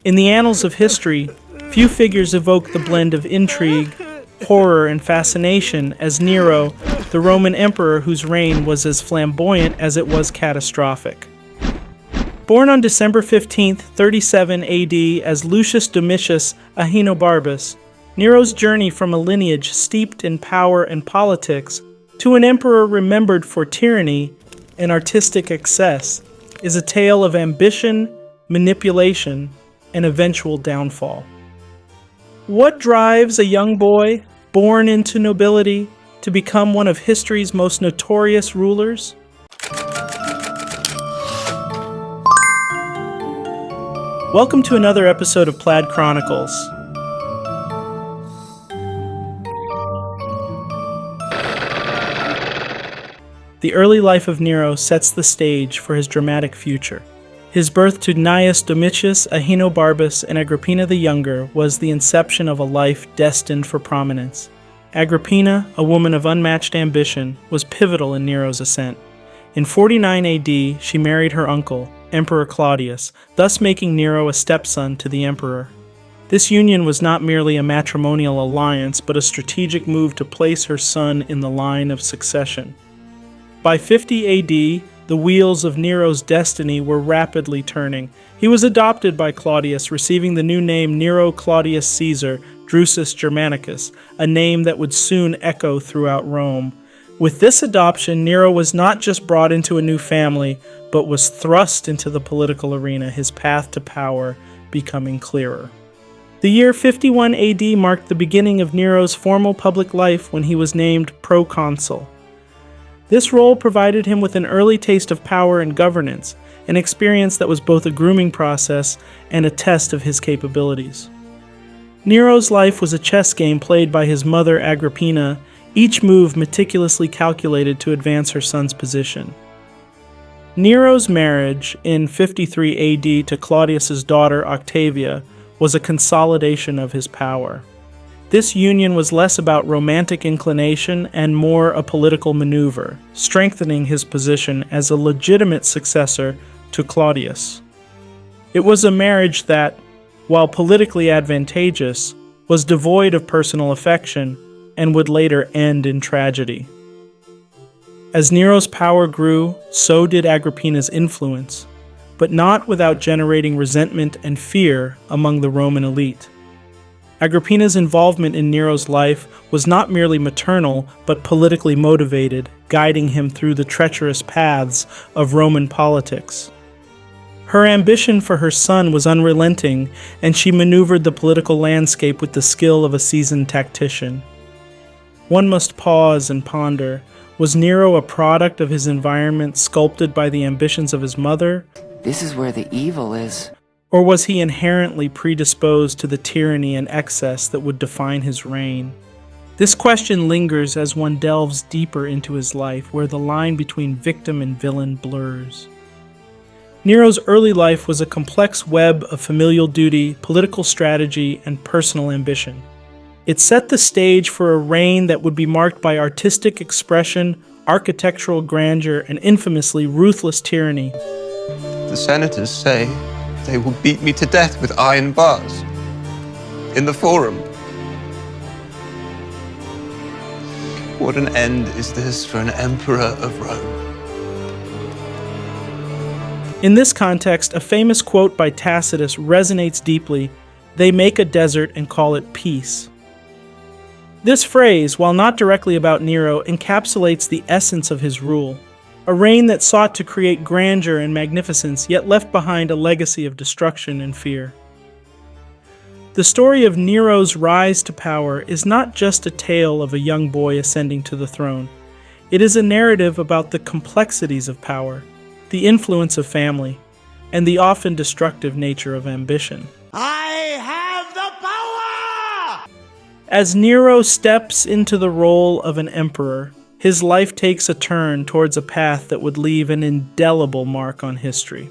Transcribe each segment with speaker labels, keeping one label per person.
Speaker 1: In the annals of history, few figures evoke the blend of intrigue, horror, and fascination as Nero, the Roman emperor whose reign was as flamboyant as it was catastrophic. Born on December 15, 37 AD as Lucius Domitius Ahenobarbus, Nero's journey from a lineage steeped in power and politics to an emperor remembered for tyranny and artistic excess is a tale of ambition, manipulation, and eventual downfall. What drives a young boy born into nobility to become one of history's most notorious rulers? Welcome to another episode of Plaid Chronicles. The early life of Nero sets the stage for his dramatic future. His birth to Gnaeus Domitius Ahenobarbus and Agrippina the Younger was the inception of a life destined for prominence. Agrippina, a woman of unmatched ambition, was pivotal in Nero's ascent. In 49 AD, she married her uncle, Emperor Claudius, thus making Nero a stepson to the emperor. This union was not merely a matrimonial alliance, but a strategic move to place her son in the line of succession. By 50 AD, the wheels of Nero's destiny were rapidly turning. He was adopted by Claudius, receiving the new name Nero Claudius Caesar, Drusus Germanicus, a name that would soon echo throughout Rome. With this adoption, Nero was not just brought into a new family, but was thrust into the political arena, his path to power becoming clearer. The year 51 AD marked the beginning of Nero's formal public life when he was named proconsul. This role provided him with an early taste of power and governance, an experience that was both a grooming process and a test of his capabilities. Nero's life was a chess game played by his mother Agrippina, each move meticulously calculated to advance her son's position. Nero's marriage in 53 AD to Claudius's daughter Octavia was a consolidation of his power. This union was less about romantic inclination and more a political maneuver, strengthening his position as a legitimate successor to Claudius. It was a marriage that, while politically advantageous, was devoid of personal affection and would later end in tragedy. As Nero's power grew, so did Agrippina's influence, but not without generating resentment and fear among the Roman elite. Agrippina's involvement in Nero's life was not merely maternal, but politically motivated, guiding him through the treacherous paths of Roman politics. Her ambition for her son was unrelenting, and she maneuvered the political landscape with the skill of a seasoned tactician. One must pause and ponder, was Nero a product of his environment sculpted by the ambitions of his mother?
Speaker 2: This is where the evil is.
Speaker 1: Or was he inherently predisposed to the tyranny and excess that would define his reign? This question lingers as one delves deeper into his life, where the line between victim and villain blurs. Nero's early life was a complex web of familial duty, political strategy, and personal ambition. It set the stage for a reign that would be marked by artistic expression, architectural grandeur, and infamously ruthless tyranny.
Speaker 3: The senators say they will beat me to death with iron bars in the forum. What an end is this for an emperor of Rome?
Speaker 1: In this context, a famous quote by Tacitus resonates deeply: "They make a desert and call it peace." This phrase, while not directly about Nero, encapsulates the essence of his rule. A reign that sought to create grandeur and magnificence, yet left behind a legacy of destruction and fear. The story of Nero's rise to power is not just a tale of a young boy ascending to the throne. It is a narrative about the complexities of power, the influence of family, and the often destructive nature of ambition.
Speaker 4: I have the power!
Speaker 1: As Nero steps into the role of an emperor, his life takes a turn towards a path that would leave an indelible mark on history.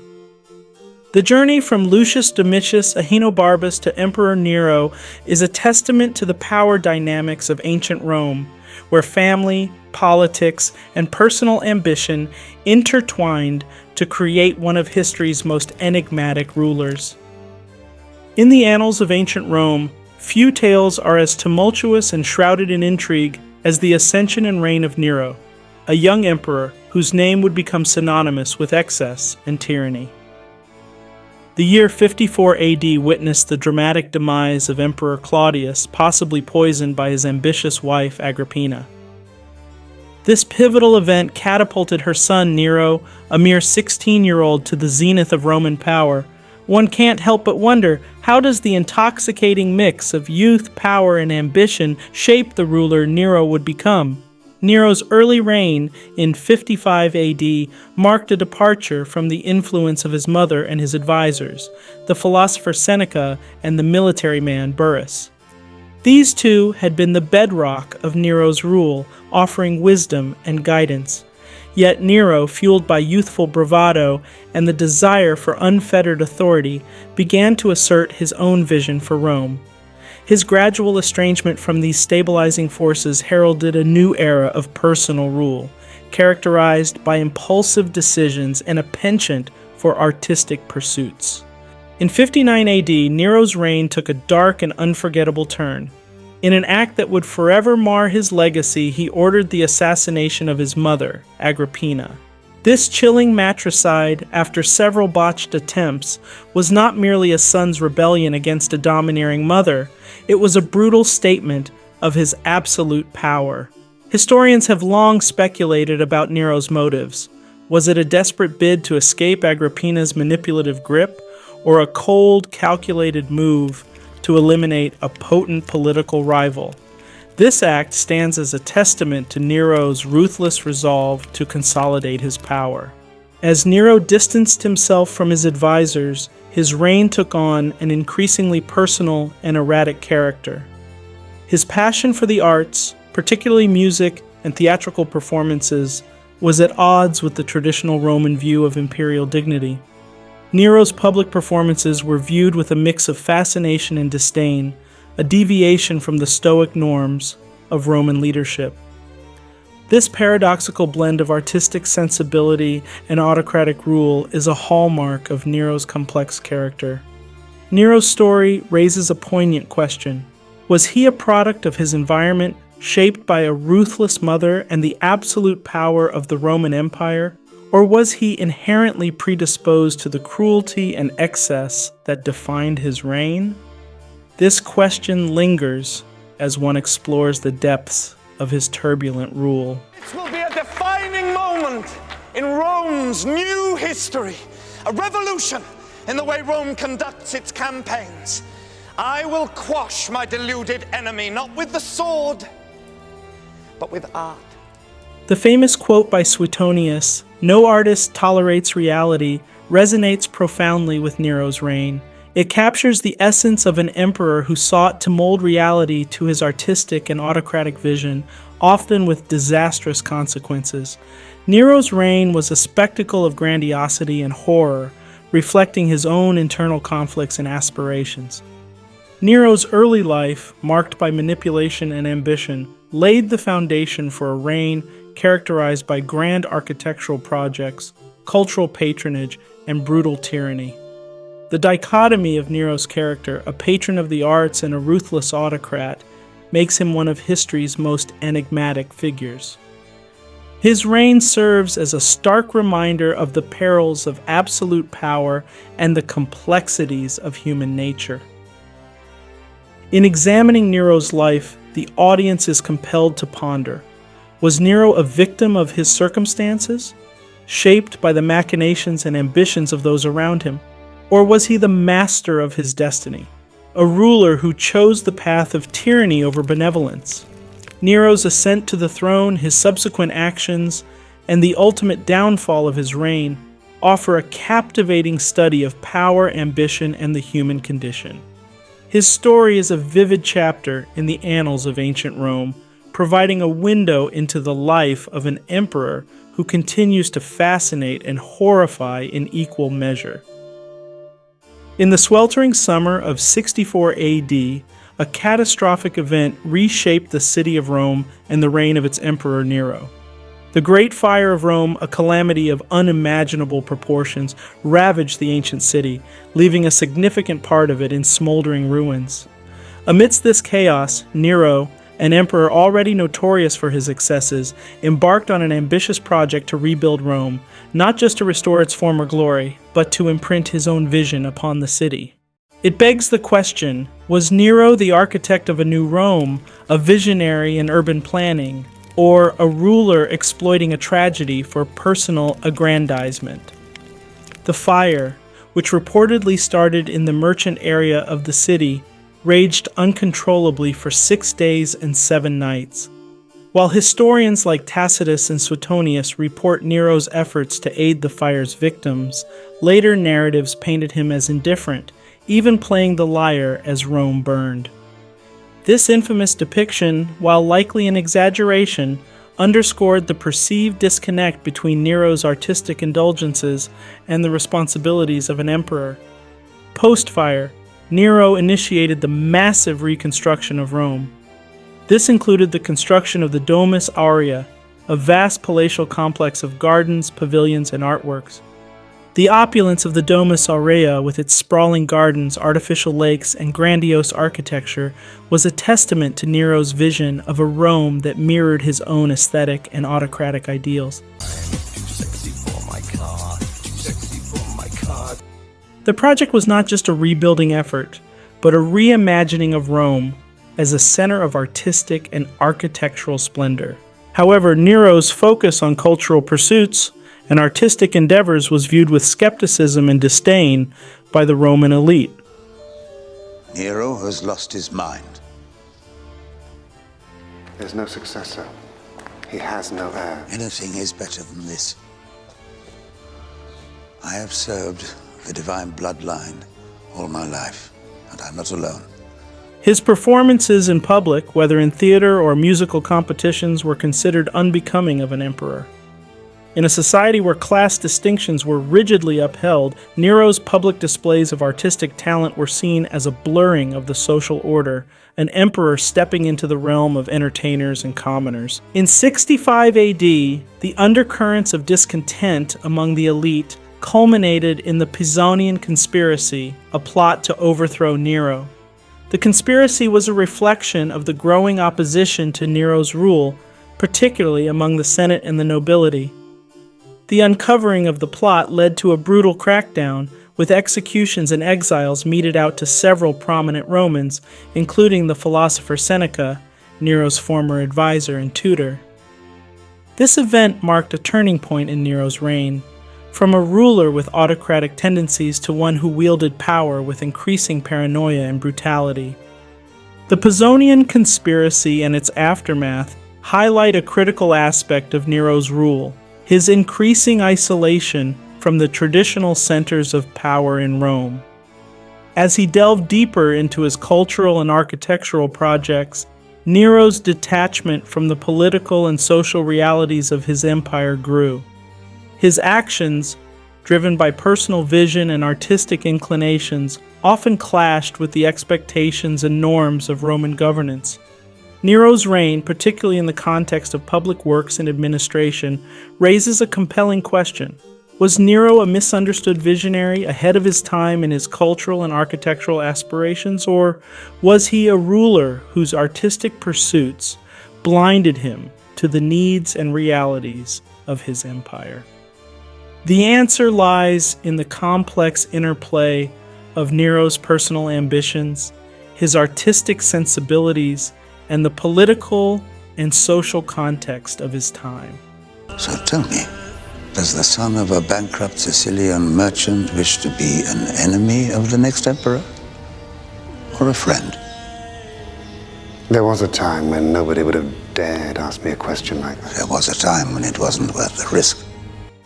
Speaker 1: The journey from Lucius Domitius Ahenobarbus to Emperor Nero is a testament to the power dynamics of ancient Rome, where family, politics, and personal ambition intertwined to create one of history's most enigmatic rulers. In the annals of ancient Rome, few tales are as tumultuous and shrouded in intrigue as the ascension and reign of Nero, a young emperor whose name would become synonymous with excess and tyranny. The year 54 AD witnessed the dramatic demise of Emperor Claudius, possibly poisoned by his ambitious wife Agrippina. This pivotal event catapulted her son Nero, a mere 16-year-old, to the zenith of Roman power. One can't help but wonder, how does the intoxicating mix of youth, power, and ambition shape the ruler Nero would become? Nero's early reign in 55 AD marked a departure from the influence of his mother and his advisors, the philosopher Seneca and the military man Burrus. These two had been the bedrock of Nero's rule, offering wisdom and guidance. Yet Nero, fueled by youthful bravado and the desire for unfettered authority, began to assert his own vision for Rome. His gradual estrangement from these stabilizing forces heralded a new era of personal rule, characterized by impulsive decisions and a penchant for artistic pursuits. In 59 AD, Nero's reign took a dark and unforgettable turn. In an act that would forever mar his legacy, he ordered the assassination of his mother, Agrippina. This chilling matricide, after several botched attempts, was not merely a son's rebellion against a domineering mother, it was a brutal statement of his absolute power. Historians have long speculated about Nero's motives. Was it a desperate bid to escape Agrippina's manipulative grip, or a cold, calculated move to eliminate a potent political rival? This act stands as a testament to Nero's ruthless resolve to consolidate his power. As Nero distanced himself from his advisors, his reign took on an increasingly personal and erratic character. His passion for the arts, particularly music and theatrical performances, was at odds with the traditional Roman view of imperial dignity. Nero's public performances were viewed with a mix of fascination and disdain, a deviation from the Stoic norms of Roman leadership. This paradoxical blend of artistic sensibility and autocratic rule is a hallmark of Nero's complex character. Nero's story raises a poignant question. Was he a product of his environment, shaped by a ruthless mother and the absolute power of the Roman Empire? Or was he inherently predisposed to the cruelty and excess that defined his reign? This question lingers as one explores the depths of his turbulent rule.
Speaker 4: This will be a defining moment in Rome's new history, a revolution in the way Rome conducts its campaigns. I will quash my deluded enemy, not with the sword, but with art.
Speaker 1: The famous quote by Suetonius, "No artist tolerates reality," resonates profoundly with Nero's reign. It captures the essence of an emperor who sought to mold reality to his artistic and autocratic vision, often with disastrous consequences. Nero's reign was a spectacle of grandiosity and horror, reflecting his own internal conflicts and aspirations. Nero's early life, marked by manipulation and ambition, laid the foundation for a reign characterized by grand architectural projects, cultural patronage, and brutal tyranny. The dichotomy of Nero's character, a patron of the arts and a ruthless autocrat, makes him one of history's most enigmatic figures. His reign serves as a stark reminder of the perils of absolute power and the complexities of human nature. In examining Nero's life, the audience is compelled to ponder. Was Nero a victim of his circumstances, shaped by the machinations and ambitions of those around him? Or was he the master of his destiny, a ruler who chose the path of tyranny over benevolence? Nero's ascent to the throne, his subsequent actions, and the ultimate downfall of his reign offer a captivating study of power, ambition, and the human condition. His story is a vivid chapter in the annals of ancient Rome, providing a window into the life of an emperor who continues to fascinate and horrify in equal measure. In the sweltering summer of 64 AD, a catastrophic event reshaped the city of Rome and the reign of its emperor Nero. The Great Fire of Rome, a calamity of unimaginable proportions, ravaged the ancient city, leaving a significant part of it in smoldering ruins. Amidst this chaos, Nero, an emperor already notorious for his excesses, embarked on an ambitious project to rebuild Rome, not just to restore its former glory, but to imprint his own vision upon the city. It begs the question, was Nero the architect of a new Rome, a visionary in urban planning, or a ruler exploiting a tragedy for personal aggrandizement? The fire, which reportedly started in the merchant area of the city, raged uncontrollably for 6 days and 7 nights. While historians like Tacitus and Suetonius report Nero's efforts to aid the fire's victims, later narratives painted him as indifferent, even playing the lyre as Rome burned. This infamous depiction, while likely an exaggeration, underscored the perceived disconnect between Nero's artistic indulgences and the responsibilities of an emperor. Post-fire, Nero initiated the massive reconstruction of Rome. This included the construction of the Domus Aurea, a vast palatial complex of gardens, pavilions, and artworks. The opulence of the Domus Aurea, with its sprawling gardens, artificial lakes, and grandiose architecture, was a testament to Nero's vision of a Rome that mirrored his own aesthetic and autocratic ideals. The project was not just a rebuilding effort, but a reimagining of Rome as a center of artistic and architectural splendor. However, Nero's focus on cultural pursuits and artistic endeavors was viewed with skepticism and disdain by the Roman elite.
Speaker 5: Nero has lost his mind.
Speaker 6: There's no successor. He has no heir.
Speaker 5: Anything is better than this. I have served the divine bloodline all my life, and I'm not alone.
Speaker 1: His performances in public, whether in theater or musical competitions, were considered unbecoming of an emperor. In a society where class distinctions were rigidly upheld, Nero's public displays of artistic talent were seen as a blurring of the social order, an emperor stepping into the realm of entertainers and commoners. In 65 AD, the undercurrents of discontent among the elite culminated in the Pisonian conspiracy, a plot to overthrow Nero. The conspiracy was a reflection of the growing opposition to Nero's rule, particularly among the Senate and the nobility. The uncovering of the plot led to a brutal crackdown, with executions and exiles meted out to several prominent Romans, including the philosopher Seneca, Nero's former advisor and tutor. This event marked a turning point in Nero's reign, from a ruler with autocratic tendencies to one who wielded power with increasing paranoia and brutality. The Pisonian conspiracy and its aftermath highlight a critical aspect of Nero's rule: his increasing isolation from the traditional centers of power in Rome. As he delved deeper into his cultural and architectural projects, Nero's detachment from the political and social realities of his empire grew. His actions, driven by personal vision and artistic inclinations, often clashed with the expectations and norms of Roman governance. Nero's reign, particularly in the context of public works and administration, raises a compelling question. Was Nero a misunderstood visionary ahead of his time in his cultural and architectural aspirations, or was he a ruler whose artistic pursuits blinded him to the needs and realities of his empire? The answer lies in the complex interplay of Nero's personal ambitions, his artistic sensibilities, and the political and social context of his time.
Speaker 5: So tell me, does the son of a bankrupt Sicilian merchant wish to be an enemy of the next emperor? Or a friend?
Speaker 6: There was a time when nobody would have dared ask me a question like that.
Speaker 5: There was a time when it wasn't worth the risk.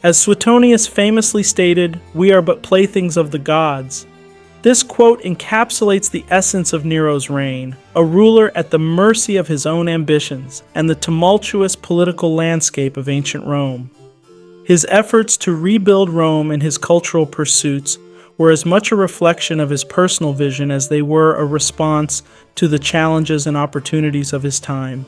Speaker 1: As Suetonius famously stated, "We are but playthings of the gods." This quote encapsulates the essence of Nero's reign, a ruler at the mercy of his own ambitions and the tumultuous political landscape of ancient Rome. His efforts to rebuild Rome and his cultural pursuits were as much a reflection of his personal vision as they were a response to the challenges and opportunities of his time.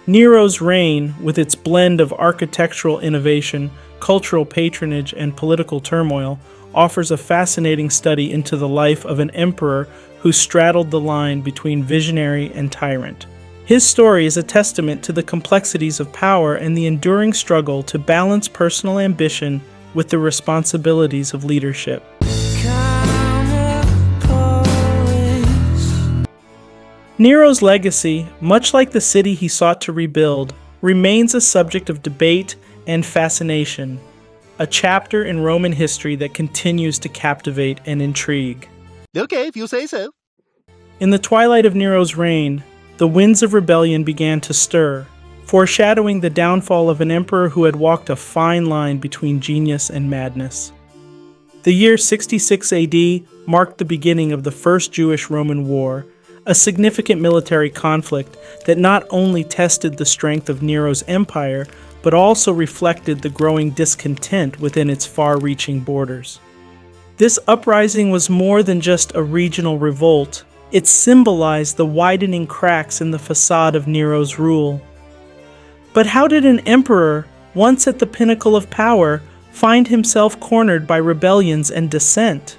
Speaker 1: Nero's reign, with its blend of architectural innovation, cultural patronage, and political turmoil, offers a fascinating study into the life of an emperor who straddled the line between visionary and tyrant. His story is a testament to the complexities of power and the enduring struggle to balance personal ambition with the responsibilities of leadership. Nero's legacy, much like the city he sought to rebuild, remains a subject of debate and fascination, a chapter in Roman history that continues to captivate and intrigue.
Speaker 7: Okay, if you say so.
Speaker 1: In the twilight of Nero's reign, the winds of rebellion began to stir, foreshadowing the downfall of an emperor who had walked a fine line between genius and madness. The year 66 AD marked the beginning of the First Jewish-Roman War, a significant military conflict that not only tested the strength of Nero's empire, but also reflected the growing discontent within its far-reaching borders. This uprising was more than just a regional revolt. It symbolized the widening cracks in the facade of Nero's rule. But how did an emperor, once at the pinnacle of power, find himself cornered by rebellions and dissent?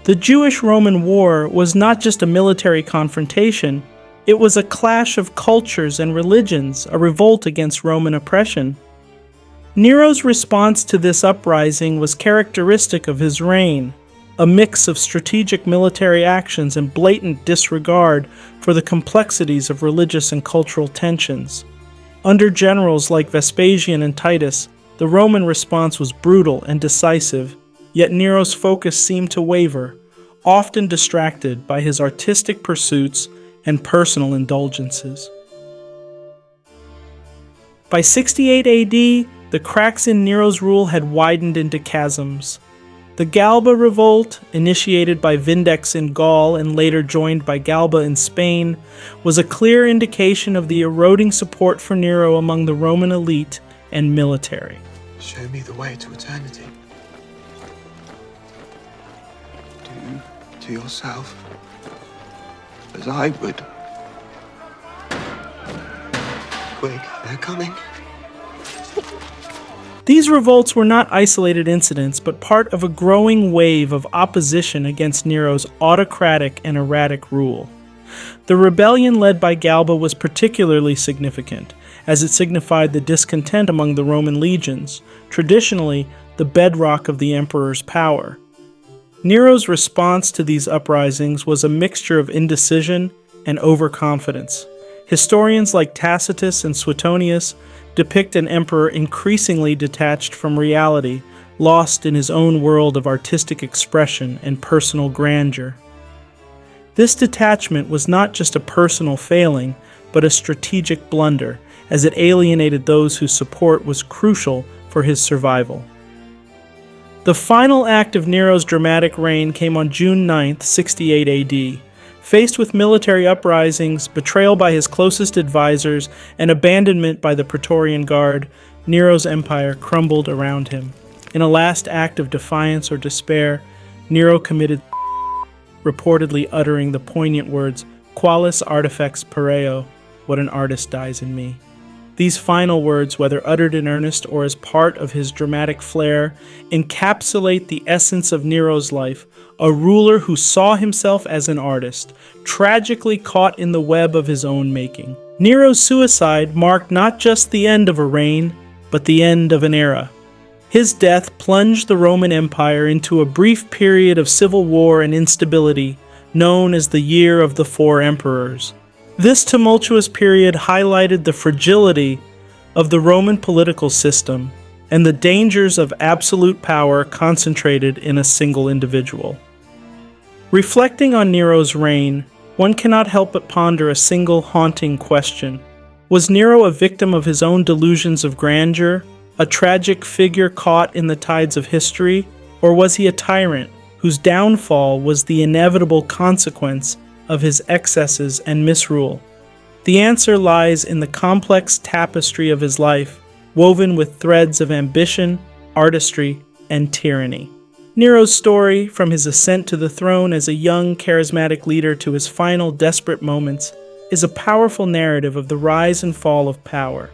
Speaker 1: The Jewish-Roman War was not just a military confrontation, it was a clash of cultures and religions, a revolt against Roman oppression. Nero's response to this uprising was characteristic of his reign, a mix of strategic military actions and blatant disregard for the complexities of religious and cultural tensions. Under generals like Vespasian and Titus, the Roman response was brutal and decisive, yet Nero's focus seemed to waver, often distracted by his artistic pursuits and personal indulgences. By 68 AD, the cracks in Nero's rule had widened into chasms. The Galba revolt, initiated by Vindex in Gaul and later joined by Galba in Spain, was a clear indication of the eroding support for Nero among the Roman elite and military.
Speaker 3: Show me the way to eternity. Do to yourself as I would. Quick, they're coming.
Speaker 1: These revolts were not isolated incidents, but part of a growing wave of opposition against Nero's autocratic and erratic rule. The rebellion led by Galba was particularly significant, as it signified the discontent among the Roman legions, traditionally the bedrock of the emperor's power. Nero's response to these uprisings was a mixture of indecision and overconfidence. Historians like Tacitus and Suetonius depict an emperor increasingly detached from reality, lost in his own world of artistic expression and personal grandeur. This detachment was not just a personal failing, but a strategic blunder, as it alienated those whose support was crucial for his survival. The final act of Nero's dramatic reign came on June 9, 68 AD. Faced with military uprisings, betrayal by his closest advisors, and abandonment by the Praetorian Guard, Nero's empire crumbled around him. In a last act of defiance or despair, Nero committed, reportedly uttering the poignant words, "Qualis artifex pareo, what an artist dies in me." These final words, whether uttered in earnest or as part of his dramatic flair, encapsulate the essence of Nero's life, a ruler who saw himself as an artist, tragically caught in the web of his own making. Nero's suicide marked not just the end of a reign, but the end of an era. His death plunged the Roman Empire into a brief period of civil war and instability, known as the Year of the Four Emperors. This tumultuous period highlighted the fragility of the Roman political system and the dangers of absolute power concentrated in a single individual. Reflecting on Nero's reign, one cannot help but ponder a single haunting question. Was Nero a victim of his own delusions of grandeur, a tragic figure caught in the tides of history, or was he a tyrant whose downfall was the inevitable consequence of his excesses and misrule? The answer lies in the complex tapestry of his life, woven with threads of ambition, artistry, and tyranny. Nero's story, from his ascent to the throne as a young, charismatic leader to his final desperate moments, is a powerful narrative of the rise and fall of power.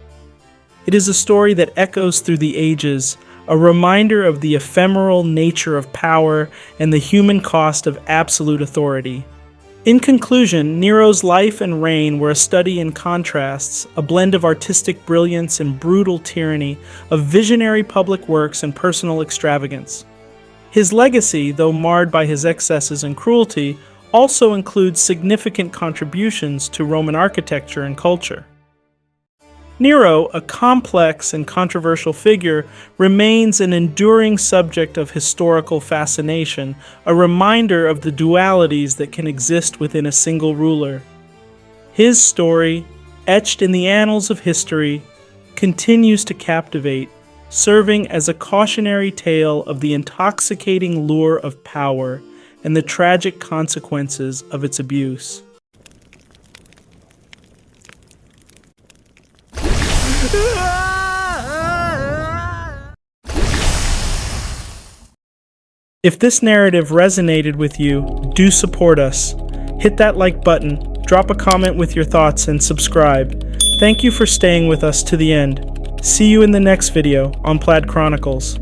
Speaker 1: It is a story that echoes through the ages, a reminder of the ephemeral nature of power and the human cost of absolute authority. In conclusion, Nero's life and reign were a study in contrasts, a blend of artistic brilliance and brutal tyranny, of visionary public works and personal extravagance. His legacy, though marred by his excesses and cruelty, also includes significant contributions to Roman architecture and culture. Nero, a complex and controversial figure, remains an enduring subject of historical fascination, a reminder of the dualities that can exist within a single ruler. His story, etched in the annals of history, continues to captivate, serving as a cautionary tale of the intoxicating lure of power and the tragic consequences of its abuse. If this narrative resonated with you, do support us. Hit that like button, drop a comment with your thoughts, and subscribe. Thank you for staying with us to the end. See you in the next video on Plaid Chronicles.